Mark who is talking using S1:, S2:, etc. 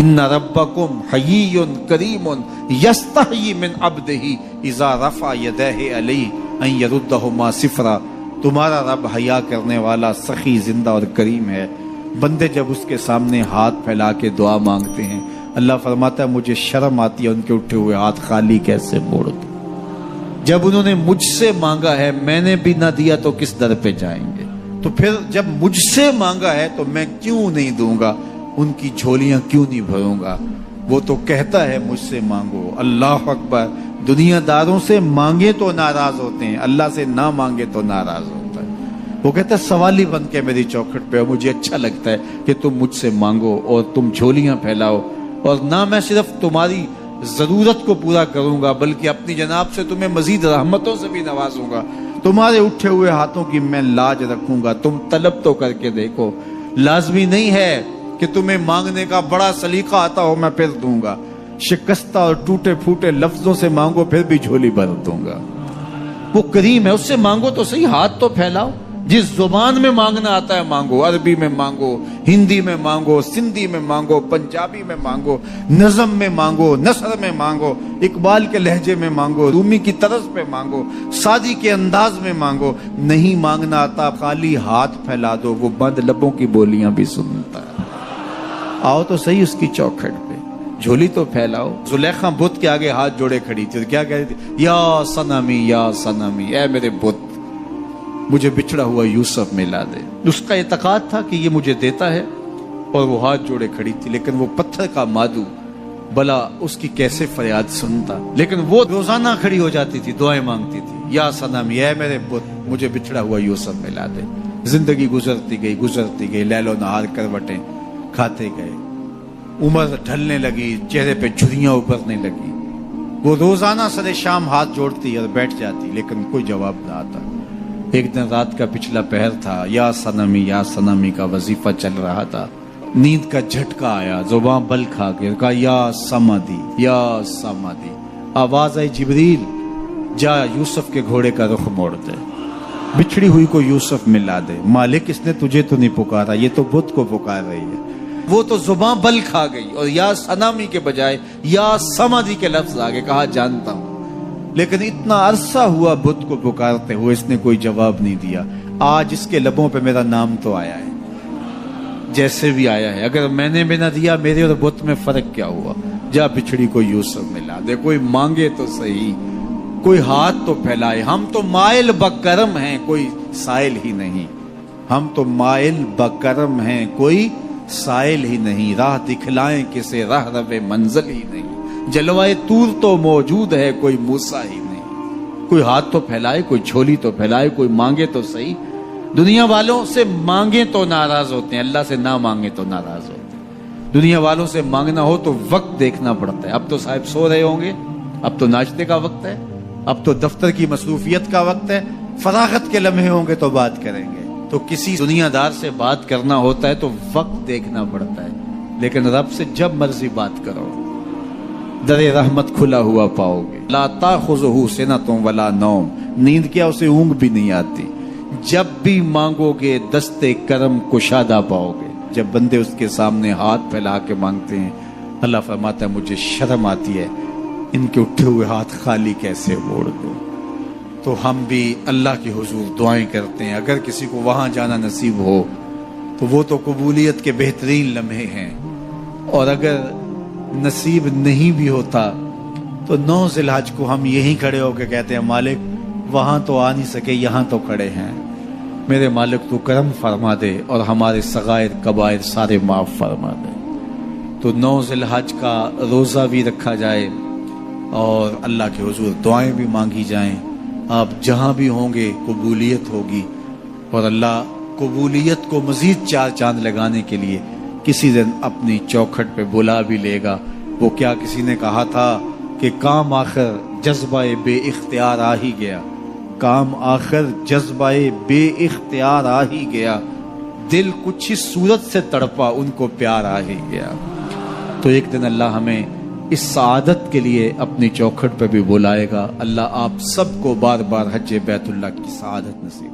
S1: इन्न रब्बकुम हय्युन करीमुन यस्तही मिन अब्दिही इज़ा रफ़ा यदैहि अलैहि अन यरुद्दहुमा सिफ़रा। तुम्हारा रब हया करने वाला, सखी, जिंदा और करीम है। बंदे जब उसके सामने हाथ फैला के दुआ मांगते हैं, अल्लाह फरमाता है मुझे शर्म आती है उनके उठे हुए हाथ खाली कैसे मोड़ दूं। जब उन्होंने मुझसे मांगा है, मैंने भी ना दिया तो किस दर पे जाएंगे। तो फिर जब मुझसे मांगा है तो मैं क्यों नहीं दूंगा, उनकी झोलियां क्यों नहीं भरूंगा। वो तो कहता है मुझसे मांगो। अल्लाह अकबर। दुनियादारों से मांगे तो नाराज होते हैं, अल्लाह से ना मांगे तो नाराज होता है। वो कहता है सवाली बन के मेरी चौखट पे हो, मुझे अच्छा लगता है कि तुम मुझसे मांगो और तुम झोलियां फैलाओ, और ना मैं सिर्फ तुम्हारी जरूरत को पूरा करूंगा बल्कि अपनी जनाब से तुम्हें मजीद रहमतों से भी नवाजूंगा। तुम्हारे उठे हुए हाथों की मैं लाज रखूंगा। तुम तलब तो करके देखो। लाजमी नहीं है कि तुम्हें मांगने का बड़ा सलीका आता हो मैं फिर दूंगा। शिकस्ता और टूटे फूटे लफ्जों से मांगो फिर भी झोली भर दूंगा। वो करीम है, उससे मांगो तो सही, हाथ तो फैलाओ। जिस जुबान में मांगना आता है मांगो, अरबी में मांगो, हिंदी में मांगो, सिंधी में मांगो, पंजाबी में मांगो, नज़म में मांगो, नसर में मांगो, इकबाल के लहजे में मांगो, रूमी की तरज पे मांगो, सादी के अंदाज में मांगो। नहीं मांगना आता, खाली हाथ फैला दो, वो बंद लबों की बोलियां भी सुनता है। आओ तो सही उसकी चौखट पे, झोली तो फैलाओ। जुलेखा बुत के आगे हाथ जोड़े खड़ी थी, क्या कह रही थी? या सनमी, या सनमी, ऐ मेरे बुत, मुझे बिछड़ा हुआ यूसुफ मिला दे। उसका इतकाद था कि ये मुझे देता है, और वो हाथ जोड़े खड़ी थी। लेकिन वो पत्थर का मादू भला उसकी कैसे फरियाद सुनता। लेकिन वो रोजाना खड़ी हो जाती थी, दुआएं मांगती थी, या सनम, ये मेरे बुत, मुझे बिछड़ा हुआ यूसुफ मिला दे। जिंदगी गुजरती गई, लैलो नहार करवटें खाते गए। उम्र ढलने लगी, चेहरे पे झुर्रियां उभरने लगी। वो रोजाना सरे शाम हाथ जोड़ती और बैठ जाती, लेकिन कोई जवाब ना आता। एक दिन रात का पिछला पहर था, या सनमी का वजीफा चल रहा था। नींद का झटका आया, जुबान बल खा के कहा या समाधि, या समाधि। आवाज आई, जिब्रील जा यूसुफ के घोड़े का रुख मोड़ दे, बिछड़ी हुई को यूसुफ मिला दे। मालिक इसने तुझे तो नहीं पुकारा, ये तो बुत को पुकार रही है। वो तो जुबान बल खा गई और या सनामी के बजाय या समाधि के लफ्ज आगे कहा जानता हूं। लेकिन इतना अरसा हुआ बुत को पुकारते हुए, इसने कोई जवाब नहीं दिया। आज इसके लबों पे मेरा नाम तो आया है, जैसे भी आया है। अगर मैंने भी ना दिया, मेरे और बुत में फर्क क्या हुआ? जा बिछड़ी को यूसुफ मिला दे। कोई मांगे तो सही, कोई हाथ तो फैलाए। हम तो माइल बकरम हैं, कोई साइल ही नहीं। हम तो माइल बकरम हैं, कोई साइल ही नहीं। राह दिखलाएं किसे, राह रवे मंजिल ही नहीं। जलवाए तूर तो मौजूद है, कोई मूसा ही नहीं। कोई हाथ तो फैलाए, कोई झोली तो फैलाए, कोई मांगे तो सही। दुनिया वालों से मांगे तो नाराज होते हैं, अल्लाह से ना मांगे तो नाराज होते हैं। दुनिया वालों से मांगना हो तो वक्त देखना पड़ता है। अब तो साहब सो रहे होंगे, अब तो नाश्ते का वक्त है, अब तो दफ्तर की मसरूफियत का वक्त है, फरागत के लम्हे होंगे तो बात करेंगे। तो किसी दुनियादार से बात करना होता है तो वक्त देखना पड़ता है। लेकिन रब से जब मर्जी बात करो, दरे रहमत खुला हुआ पाओगे। ला ताखुज़ुहु सिनतुन वला नौम, नींद क्या, उसे ऊँग भी नहीं आती। जब भी मांगोगे दस्ते करम कुशादा पाओगे। जब बंदे उसके सामने हाथ फैला के मांगते हैं, अल्लाह फरमाता है मुझे शर्म आती है, इनके उठे हुए हाथ खाली कैसे मोड़ दो। तो हम भी अल्लाह के हुजूर दुआएं करते हैं। अगर किसी को वहां जाना नसीब हो तो वो तो कबूलियत के बेहतरीन लम्हे हैं, और अगर नसीब नहीं भी होता तो 9 ज़िलहज को हम यहीं खड़े होकर कहते हैं मालिक वहां तो आ नहीं सके, यहाँ तो खड़े हैं। मेरे मालिक तू करम फरमा दे और हमारे सगायर कबायर सारे माफ फरमा दे। तो 9 ज़िलहज का रोज़ा भी रखा जाए और अल्लाह के हुजूर दुआएं भी मांगी जाएं। आप जहां भी होंगे कबूलियत होगी, और अल्लाह कबूलियत को मजीद 4 चांद लगाने के लिए किसी दिन अपनी चौखट पे बुला भी लेगा। वो क्या किसी ने कहा था कि काम आखिर जज्बाए बे इख्तियार आ ही गया, काम आखिर जज्बाए बे इख्तियार आ ही गया, दिल कुछ ही सूरत से तड़पा उनको प्यार आ ही गया। तो एक दिन अल्लाह हमें इस सआदत के लिए अपनी चौखट पे भी बुलाएगा। अल्लाह आप सबको बार बार हज बैतुल्लाह की सआदत नसीब